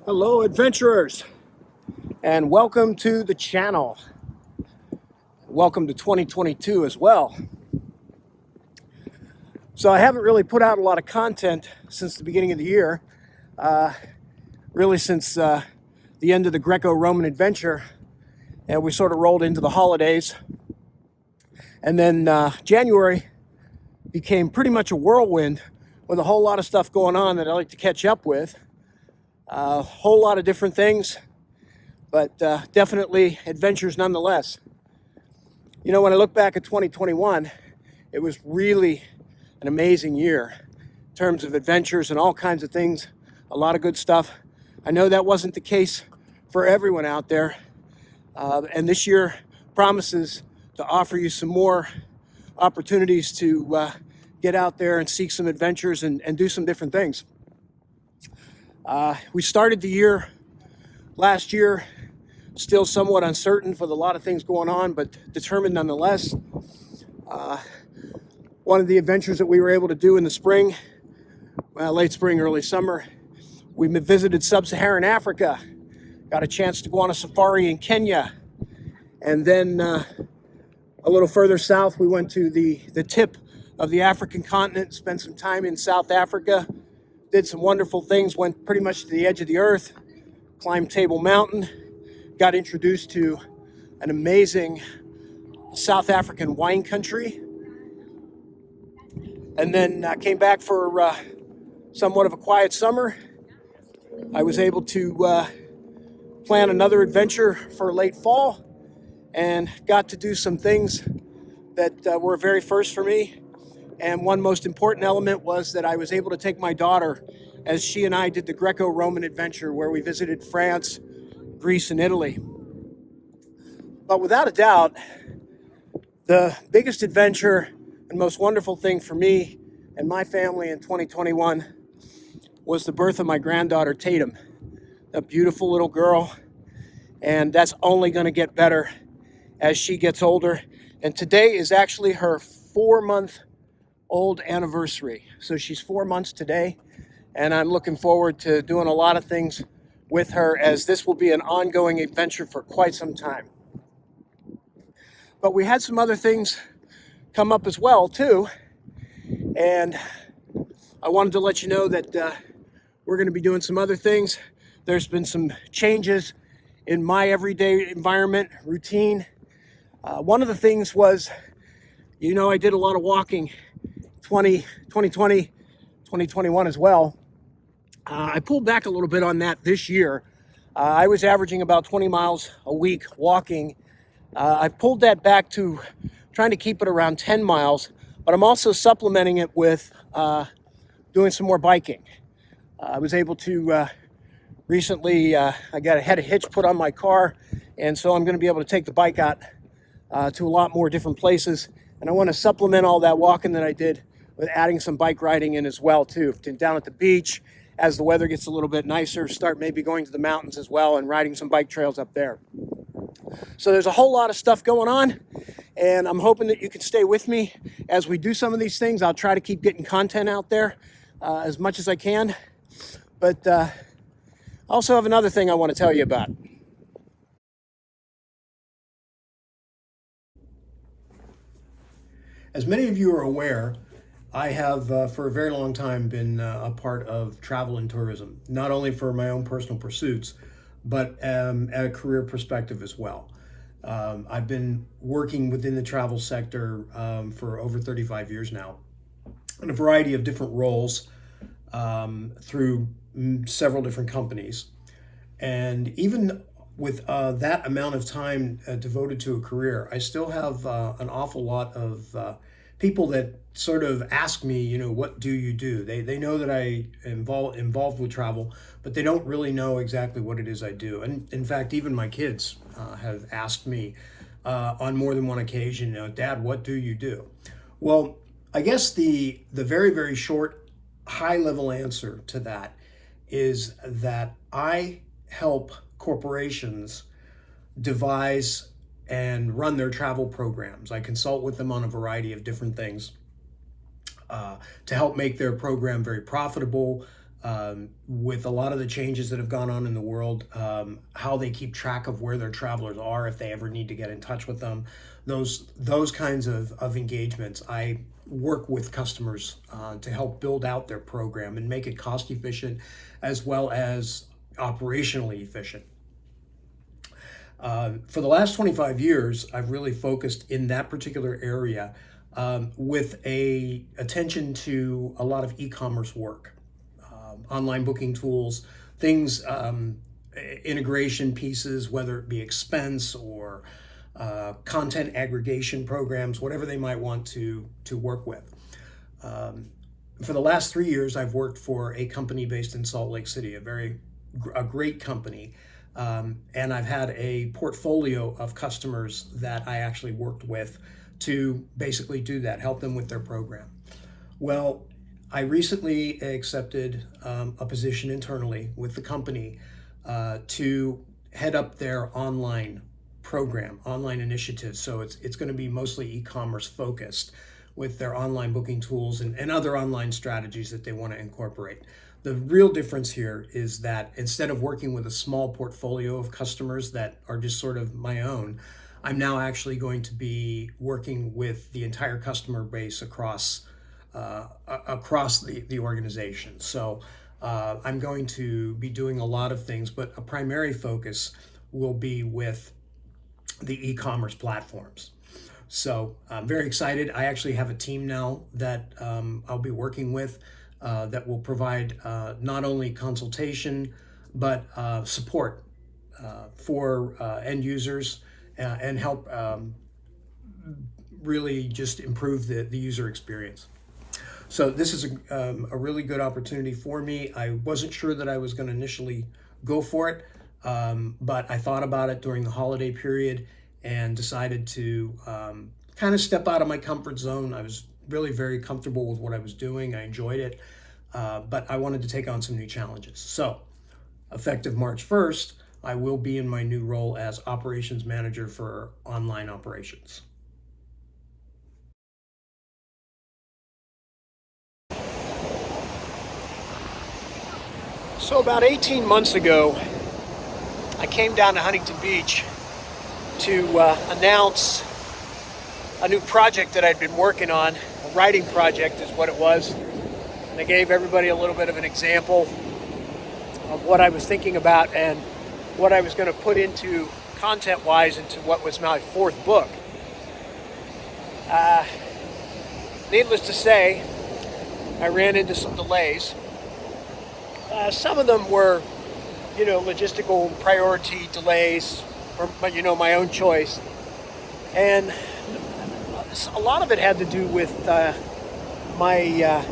Hello, adventurers, and welcome to the channel. Welcome to 2022 as well. So I haven't really put out a lot of content since the beginning of the year, really since the end of the Greco-Roman adventure, and we sort of rolled into the holidays. And then January became pretty much a whirlwind with a whole lot of stuff going on that I like to catch up with. A whole lot of different things, but definitely adventures nonetheless. You know, when I look back at 2021, it was really an amazing year in terms of adventures and all kinds of things, a lot of good stuff. I know that wasn't the case for everyone out there, and this year promises to offer you some more opportunities to get out there and seek some adventures and do some different things. We started the year last year still somewhat uncertain with a lot of things going on, but determined nonetheless. One of the adventures that we were able to do in the spring, late spring, early summer, we visited sub-Saharan Africa, got a chance to go on a safari in Kenya, and then a little further south we went to the tip of the African continent, spent some time in South Africa, did some wonderful things, went pretty much to the edge of the earth, climbed Table Mountain, got introduced to an amazing South African wine country, and then came back for somewhat of a quiet summer. I was able to plan another adventure for late fall and got to do some things that were a very first for me. And one most important element was that I was able to take my daughter as she and I did the Greco-Roman adventure where we visited France, Greece, and Italy. But without a doubt, the biggest adventure and most wonderful thing for me and my family in 2021 was the birth of my granddaughter, Tatum, a beautiful little girl. And that's only going to get better as she gets older. And today is actually her 4-month-old anniversary. So she's 4 months today. And I'm looking forward to doing a lot of things with her, as this will be an ongoing adventure for quite some time. But we had some other things come up as well, too. And I wanted to let you know that we're going to be doing some other things. There's been some changes in my everyday environment, routine. One of the things was, you know, I did a lot of walking 2020, 2021 as well. I pulled back a little bit on that this year. I was averaging about 20 miles a week walking. I pulled that back to trying to keep it around 10 miles, but I'm also supplementing it with doing some more biking. I was able to recently, I had a hitch put on my car, and so I'm going to be able to take the bike out to a lot more different places. And I want to supplement all that walking that I did with adding some bike riding in as well, too. Down at the beach, as the weather gets a little bit nicer, start maybe going to the mountains as well and riding some bike trails up there. So there's a whole lot of stuff going on, and I'm hoping that you can stay with me as we do some of these things. I'll try to keep getting content out there as much as I can. But I also have another thing I want to tell you about. As many of you are aware, I have for a very long time been a part of travel and tourism, not only for my own personal pursuits, but at a career perspective as well. I've been working within the travel sector for over 35 years now in a variety of different roles through several different companies. And even with that amount of time devoted to a career, I still have an awful lot of people that sort of ask me, you know, what do you do? They know that I involved with travel, but they don't really know exactly what it is I do. And in fact, even my kids have asked me on more than one occasion, you know, Dad, what do you do? Well, I guess the very, very short, high-level answer to that is that I help corporations devise and run their travel programs. I consult with them on a variety of different things to help make their program very profitable, with a lot of the changes that have gone on in the world, how they keep track of where their travelers are if they ever need to get in touch with them. Those kinds of engagements. I work with customers to help build out their program and make it cost efficient as well as operationally efficient. For the last 25 years, I've really focused in that particular area with a attention to a lot of e-commerce work, online booking tools, things, integration pieces, whether it be expense or content aggregation programs, whatever they might want to work with. For the last 3 years, I've worked for a company based in Salt Lake City, a great company. And I've had a portfolio of customers that I actually worked with to basically do that, help them with their program. Well, I recently accepted a position internally with the company to head up their online program, online initiatives. So it's going to be mostly e-commerce focused with their online booking tools and other online strategies that they want to incorporate. The real difference here is that instead of working with a small portfolio of customers that are just sort of my own, I'm now actually going to be working with the entire customer base across the organization. So I'm going to be doing a lot of things, but a primary focus will be with the e-commerce platforms. So I'm very excited. I actually have a team now that I'll be working with that will provide not only consultation, but support for end users and help really just improve the user experience. So this is a really good opportunity for me. I wasn't sure that I was going to initially go for it, but I thought about it during the holiday period and decided to kind of step out of my comfort zone. I was really very comfortable with what I was doing. I enjoyed it, but I wanted to take on some new challenges. So effective March 1st, I will be in my new role as operations manager for online operations. So about 18 months ago, I came down to Huntington Beach to announce a new project that I'd been working on. A writing project is what it was. And I gave everybody a little bit of an example of what I was thinking about and what I was going to put into content-wise into what was my fourth book. Needless to say, I ran into some delays. Some of them were, logistical priority delays, or, my own choice. And a lot of it had to do with my,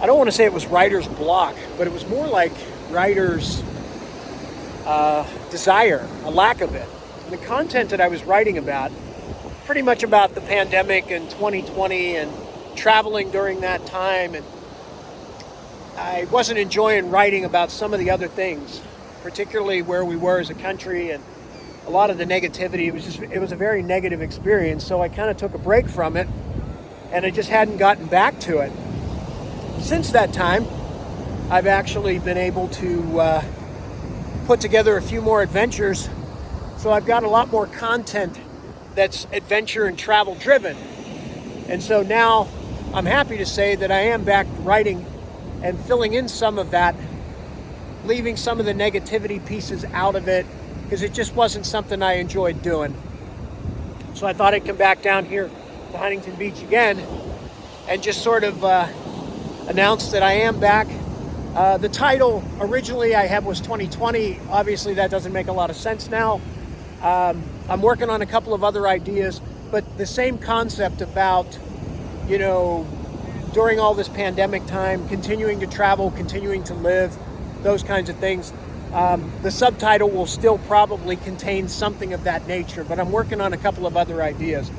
I don't want to say it was writer's block, but it was more like writer's desire, a lack of it. And the content that I was writing about, pretty much about the pandemic and 2020 and traveling during that time, and I wasn't enjoying writing about some of the other things, particularly where we were as a country and a lot of the negativity. It was a very negative experience. So I kind of took a break from it and I just hadn't gotten back to it. Since that time, I've actually been able to put together a few more adventures. So I've got a lot more content that's adventure and travel driven. And so now I'm happy to say that I am back writing and filling in some of that, leaving some of the negativity pieces out of it, because it just wasn't something I enjoyed doing. So I thought I'd come back down here to Huntington Beach again and just sort of announce that I am back. The title originally I had was 2020. Obviously that doesn't make a lot of sense now. I'm working on a couple of other ideas, but the same concept about, during all this pandemic time, continuing to travel, continuing to live, those kinds of things. The subtitle will still probably contain something of that nature, but I'm working on a couple of other ideas.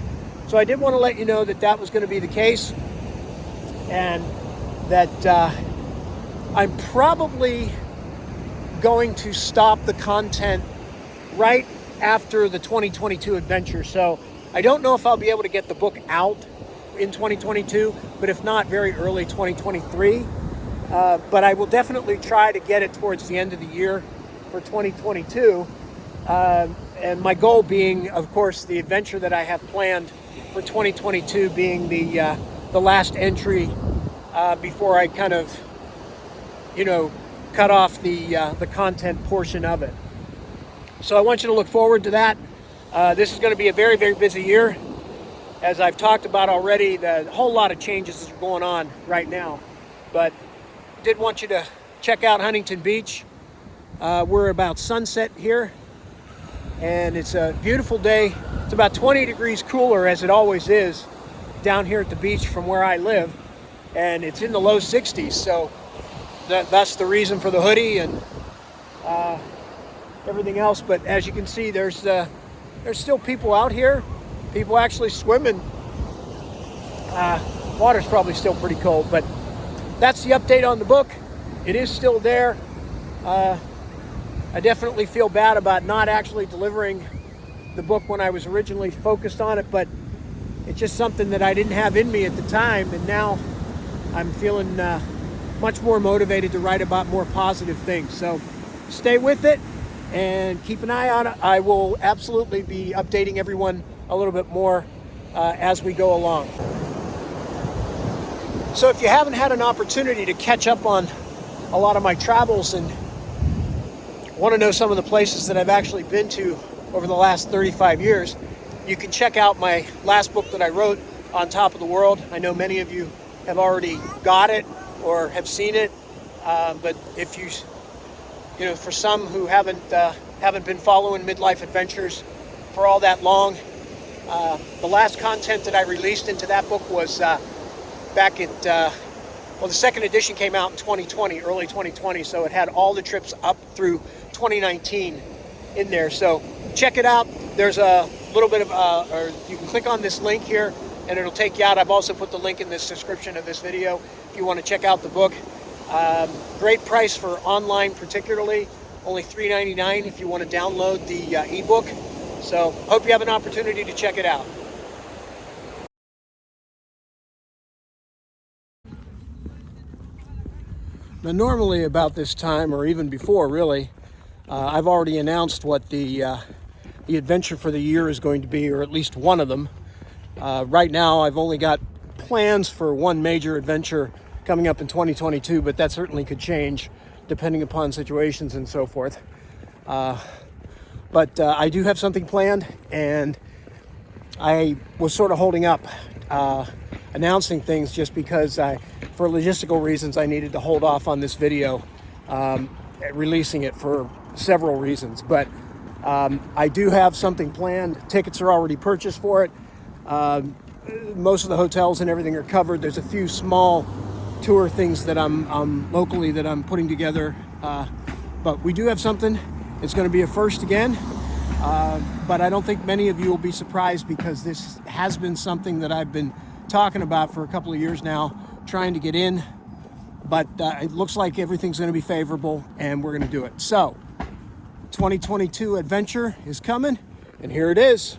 So I did want to let you know that that was going to be the case, and that I'm probably going to stop the content right after the 2022 adventure. So I don't know if I'll be able to get the book out in 2022, but if not, very early 2023. but I will definitely try to get it towards the end of the year for 2022. And my goal being, of course, the adventure that I have planned for 2022 being the last entry before I kind of, cut off the content portion of it. So I want you to look forward to that. This is going to be a very, very busy year. As I've talked about already, the whole lot of changes are going on right now. But did want you to check out Huntington Beach. We're about sunset here, and it's a beautiful day. It's about 20 degrees cooler, as it always is, down here at the beach from where I live, and it's in the low 60s. So that's the reason for the hoodie and everything else. But as you can see, there's still people out here. People actually swimming. Water's probably still pretty cold, but that's the update on the book. It is still there. I definitely feel bad about not actually delivering the book when I was originally focused on it, but it's just something that I didn't have in me at the time, and now I'm feeling much more motivated to write about more positive things. So stay with it and keep an eye on it. I will absolutely be updating everyone a little bit more as we go along. So if you haven't had an opportunity to catch up on a lot of my travels and want to know some of the places that I've actually been to over the last 35 years, you can check out my last book that I wrote, On Top of the World. I know many of you have already got it or have seen it, but if for some who haven't been following Midlife Adventures for all that long, the last content that I released into that book was back at, the second edition came out in 2020, early 2020, so it had all the trips up through 2019 in there. So check it out. There's a little bit of, or you can click on this link here and it'll take you out. I've also put the link in this description of this video if you want to check out the book. Great price for online particularly, only $3.99 if you want to download the ebook. So hope you have an opportunity to check it out. Now normally about this time, or even before really, I've already announced what the adventure for the year is going to be, or at least one of them. Right now I've only got plans for one major adventure coming up in 2022, but that certainly could change depending upon situations and so forth. But I do have something planned, and I was sort of holding up announcing things just because for logistical reasons, I needed to hold off on this video releasing it for several reasons. But I do have something planned. Tickets are already purchased for it. Most of the hotels and everything are covered. There's a few small tour things that I'm locally that I'm putting together. But we do have something. It's going to be a first again. But I don't think many of you will be surprised, because this has been something that I've been talking about for a couple of years now, trying to get in. But it looks like everything's going to be favorable, and we're going to do it. So 2022 adventure is coming, and here it is.